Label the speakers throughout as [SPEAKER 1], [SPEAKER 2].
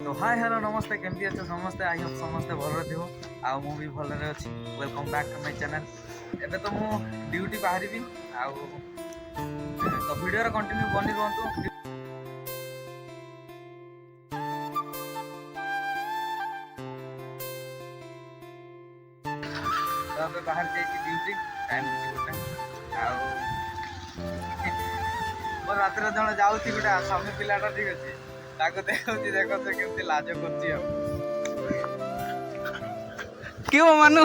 [SPEAKER 1] तो hi hello नमस्ते केमती अच्छे समस्ते आई होप समस्ते भल थो आ मु भी भल अच्छी welcome back to my channel. एबे तो मु ड्यूटी बाहरी आउ तो वीडियो रे कंटिन्यू बनी रहंतु। तो अबे बाहर जाई ड्यूटी टाइम आउ मोर रात रे जण जाउती गोटा स्वामी पिलाटा ठीक अछि ताको देखौती देखो से केमती लाज करछि। अब क्यों मानू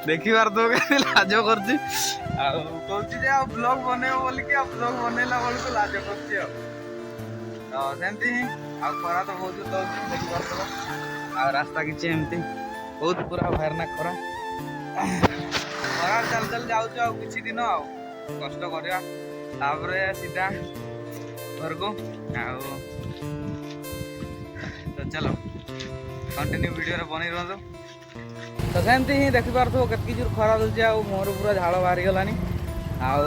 [SPEAKER 1] देखी बार तो लाज करछि आ कहछि जे ब्लॉग बनेबो बोली कि ब्लॉग बनेला बोली तो लाज करछि। तो सेमती आ खरा तो बहुत दउछि देखि बार तो आ रास्ता किछि एमती बहुत पूरा भयानक खरा खरा चल चल जाउछु आ किछि दिन आ कष्ट करिया तापरे सीधा घर को आउ तो चलो कंटिन्यू वीडियो रे बनी रहतो। तो सेमती ही देखि पारथो केतकी जोर खरा दउछि आ मोर पूरा झाड़ बाहरी गलानी आउ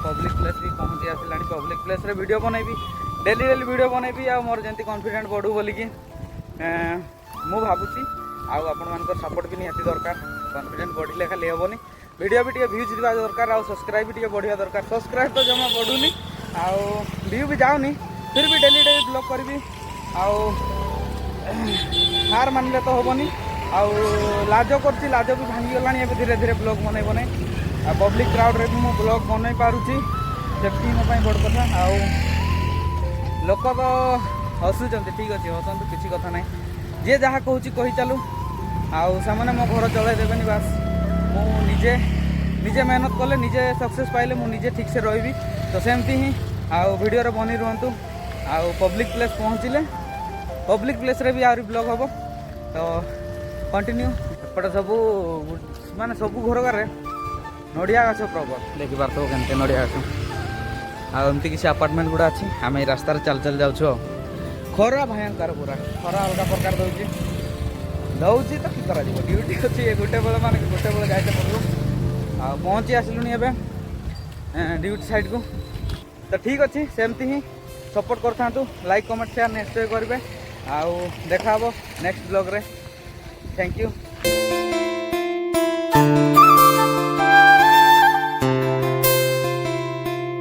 [SPEAKER 1] पब्लिक प्लेस भी पहुँची आसिलानी। पब्लिक प्लेस रे वीडियो बनैबी डेली डेली वीडियो बनैबी आ मोर जेंती कॉन्फिडेंट बढ़ू बोली कि मु भाबुची आउ आपण मानकर सपोर्ट भी निहाती दरकार। कॉन्फिडेंट बढ़िले खाली हेबोनी वीडियो भी टे व्यूज दिबा दरकार आउ सब्सक्राइब भी टे बढ़िया दरकार। सब्सक्राइब तो जमा बढ़ुनी आउ व्यू भी जाउनी फिर भी डेली डेली ब्लॉग करबी आउ हार मानले तो होबनी आउ लाज करछि लाज भी भांगी गलानी एबे धीरे धीरे ब्लॉग बनै बनै आ पब्लिक क्राउड रे भी मु ब्लॉग बनै पारुछि सेफ्टी मो पई बड़ कथा। आउ लोक तो हसुचंती ठीक अछि हसंतु किछि कथा नै जे जहा कहूछि कहि चालू आउ सामने मो घर चलै देबेनी बास मु निजे निजे मेहनत कले निजे सक्सेस पाइले मु निजे ठीक से रहिबी। तो सेमती ही आउ वीडियो रे बनी रहंतु आउ पब्लिक प्लेस पहुँचिले पब्लिक प्लेस रे भी आउरी ब्लॉग हबो। तो कंटिन्यू एपटे सबू माने सबू घर गारे नड़िया गछ प्रबल देखि पार तो केनते नड़िया गछ आ एमती किसी अपार्टमेंट गुड़ा अच्छी आम रास्ता चल चल जाऊँ खरा भयंकर पूरा खरा अलग प्रकार दौची तो कि करा ड्यूटी अच्छी गोटे बेले मान गोटे बेले जाइते पड़ू आ पहुँची आसलुनी एबे ड्यूटी साइड को। तो ठीक अच्छे सेमती ही सपोर्ट करथांतु लाइक कमेंट शेयर निश्चय करेंगे आउ देखा नेक्स्ट ब्लॉग रे। Thank you.